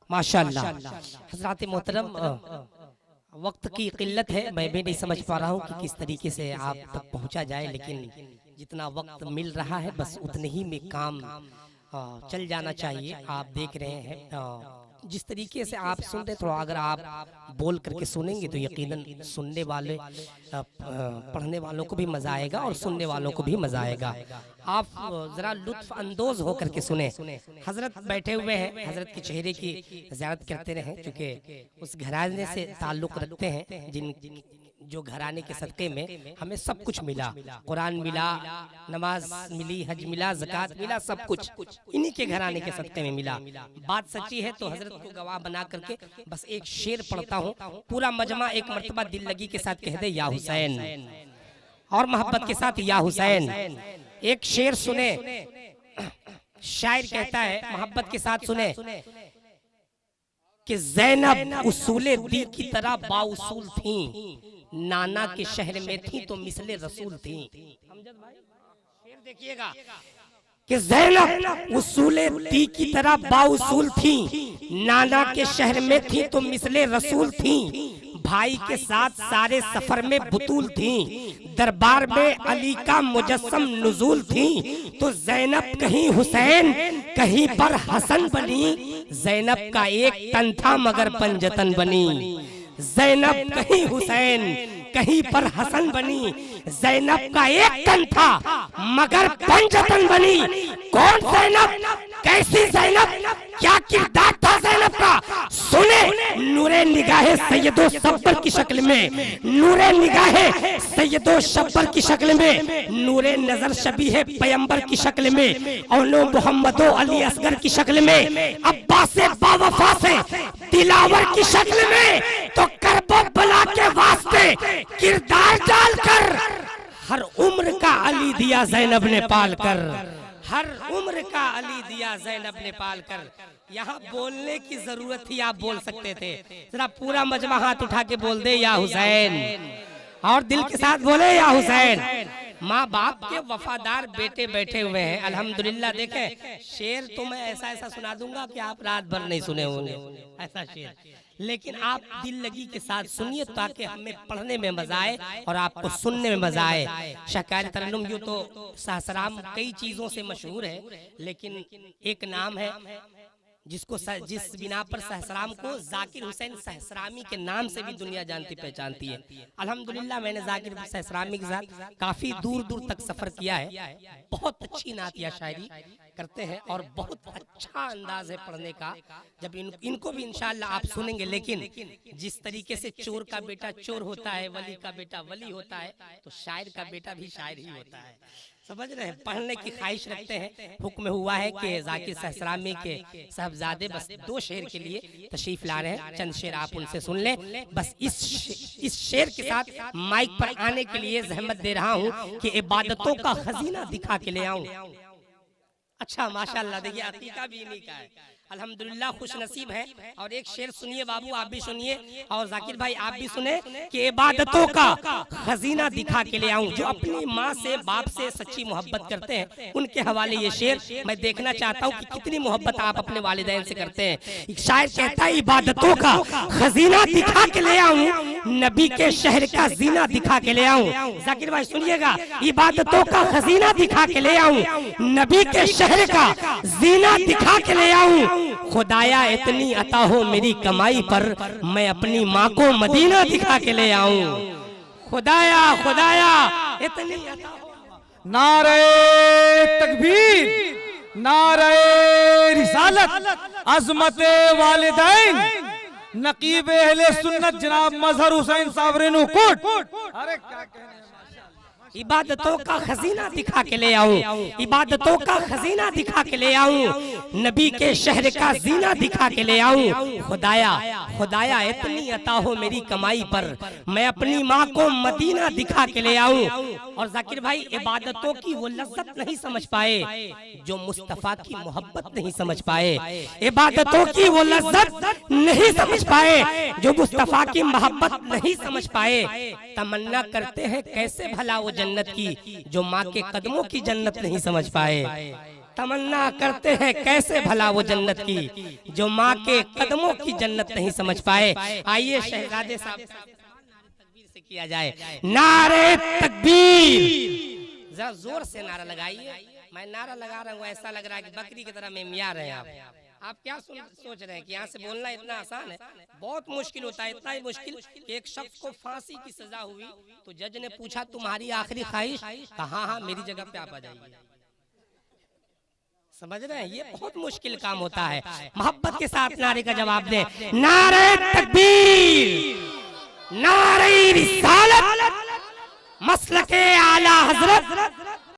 माशाअल्लाह। हज़रात मोहतरम, वक्त की किल्लत है, मैं भी नहीं समझ पा रहा हूँ कि किस तरीके से आप तक पहुँचा जाए, लेकिन जितना वक्त मिल रहा है बस उतने ही में काम चल जाना चाहिए। आप देख रहे हैं जिस तरीके से आप सुन रहे, थोड़ा अगर आप बोल करके सुनेंगे तो यकीनन सुनने वाले पढ़ने वालों को भी मज़ा आएगा और सुनने वालों को भी मज़ा आएगा। आप ज़रा लुत्फ़ अंदोज़ होकर के सुने। हज़रत बैठे हुए हैं, हज़रत के चेहरे की ज़ियारत करते रहें, क्योंकि उस घराने से ताल्लुक़ रखते हैं जिन जो घराने के सदक़े में हमें सब कुछ मिला। कुरान मिला, नमाज मिली, हज मिला, ज़कात मिला, सब कुछ इन्हीं के घराने के सदक़े में मिला। बात सच्ची है तो हज़रत को गवाह बना करके बस एक शेर पढ़ता हूँ, पूरा मजमा एक मर्तबा दिल लगी के साथ कह दे या हुसैन, और मोहब्बत के साथ या हुसैन। एक शेर सुने, शायर कहता है, मोहब्बत के साथ सुने कि ज़ैनब उसूले दी की तरह बाउसूल थी, नाना के शहर में थी तो मिसले रसूल थी। शेर देखिएगा कि ज़ैनब उसूले दी की तरह बाउसूल थी, नाना के शहर में थी तो मिसले रसूल थी, भाई के साथ सारे सफर में बुतूल थी, दरबार में अली का मुजस्सम नुज़ूल थी, तो ज़ैनब कहीं हुसैन कहीं पर हसन बनी, ज़ैनब का एक तन था मगर पंजतन बनी। ज़ैनब कहीं हुसैन कहीं पर हसन बनी, ज़ैनब का एक तन था मगर पंजतन बनी। कौन ज़ैनब, कैसी ज़ैनब, क्या किरदार था ज़ैनब का, सुने नूरे निगाहे सैयदो शब्बर की शक्ल में, नूरे निगाहे सैयदो शब्बर की शक्ल में, नूरे नजर शबीह पैगंबर की शक्ल में, औलो मोहम्मदो अली असगर की शक्ल में, अब्बास बावफा से दिलावर की शक्ल में, तो करबो बला के वास्ते किरदार डालकर हर उम्र का अली दिया ज़ैनब ने पाल कर, हर उम्र का अली दिया ज़ैनब ने पाल कर। यहाँ बोलने की जरूरत थी, आप बोल सकते थे। जरा पूरा मजमा हाथ उठा के बोल दे या हुसैन, और दिल के साथ बोले या हुसैन। माँ बाप के वफादार बेटे बैठे हुए हैं, अल्हम्दुलिल्लाह। देखें, शेर तो मैं ऐसा ऐसा सुना दूंगा कि आप रात भर नहीं सुने होंगे ऐसा शेर, लेकिन आप दिल लगी के साथ सुनिए ताकि हमें पढ़ने में मजा आए और आपको सुनने में मजा आए। शायर तरन्नुम यूं तो सहसराम कई चीजों से मशहूर है, लेकिन एक नाम है जिसको जिस बिना पर सहसराम को जाकिर हुसैन सहसरामी के नाम से भी दुनिया जानती पहचानती है। अल्हम्दुलिल्लाह मैंने जाकिर सहसरामी के साथ काफी दूर दूर तक सफर किया है। बहुत अच्छी नातिया शायरी करते हैं और बहुत अच्छा अंदाज है पढ़ने का। जब इनको भी इंशाअल्लाह आप सुनेंगे, लेकिन जिस तरीके से चोर का बेटा चोर होता है, वली का बेटा वली होता है, तो शायर का बेटा भी शायर ही होता है। समझ रहे हैं, पढ़ने की ख्वाहिश रखते हैं। हुक्म हुआ है कि जाकिर सहसरामी के साहबजादे बस 2 शेर के लिए तशरीफ ला रहे हैं, चंद शेर आप उनसे सुन लें। बस इस शेर के साथ माइक पर आने के लिए जहमत दे रहा हूं कि इबादतों का खजीना दिखा के ले आऊं। अच्छा माशाअल्लाह, देखिए अकीका भी इन्हीं का है। अल्हम्दुलिल्लाह खुश नसीब है। और एक शेर सुनिए बाबू, आप भी सुनिए और जाकिर भाई आप भी सुने कि इबादतों का खजीना दिखा के ले आऊं। जो अपनी माँ से बाप से सच्ची मोहब्बत करते हैं उनके हवाले ये शेर मैं देखना चाहता हूँ कि कितनी मोहब्बत आप अपने वालिदैन से करते हैं। शायर कहता है इबादतों का खजीना दिखा के ले आऊं, नबी के शहर का जीना दिखा के ले आऊं। जाकिर भाई सुनिएगा, इबादतों का खजीना दिखा के ले आऊं, नबी के शहर का जीना दिखा के ले आऊं, खुदाया इतनी अता हो मेरी कमाई पर, मैं अपनी माँ को मदीना दिखा के ले आऊं। खुदाया खुदाया इतनी अता हो। नारे तकबीर, नारे रिसालत, अज़मत वालिदैन, नकीब अहले सुन्नत जनाब मजहर हुसैन साहब रेणुकूट। अरे क्या कहने, इबादतों का खजीना दिखा के ले आऊं, इबादतों का खजीना दिखा के ले आऊं, नबी के शहर का जीना दिखा के ले आऊं। खुदाया खुदाया इतनी अता हो मेरी कमाई पर, मैं अपनी माँ को मदीना दिखा के ले आऊं। और जाकिर भाई इबादतों की वो लज्जत नहीं समझ पाए जो मुस्तफा की मोहब्बत नहीं समझ पाए, इबादतों की वो लज्जत नहीं समझ पाए जो मुस्तफा की मोहब्बत नहीं समझ पाए। तमन्ना करते हैं कैसे भला वो जन्नत की जो माँ के कदमों की जन्नत नहीं समझ पाए। तमन्ना करते हैं कैसे भला वो जन्नत की, जो माँ के कदमों की जन्नत नहीं समझ पाए। आइए शहजादे साहब तकबीर से किया जाए, नारे तकबीर। जरा जोर से नारा लगाइए। मैं नारा लगा रहा हूँ, ऐसा लग रहा है कि बकरी की तरह मेमिया रहे हैं आप क्या सोच रहे हैं कि यहाँ से बोलना इतना आसान है? बहुत मुश्किल होता है, इतना ही मुश्किल कि एक शख्स को फांसी की सजा हुई तो जज ने पूछा तुम्हारी आखिरी ख्वाहिश, कहा हाँ मेरी जगह पे आप आ जाइए। समझ रहे हैं, ये बहुत मुश्किल काम होता है। मोहब्बत के साथ नारे का जवाब दे, नारे तकबीर, नारे रिसालत, मसलके आला हजरत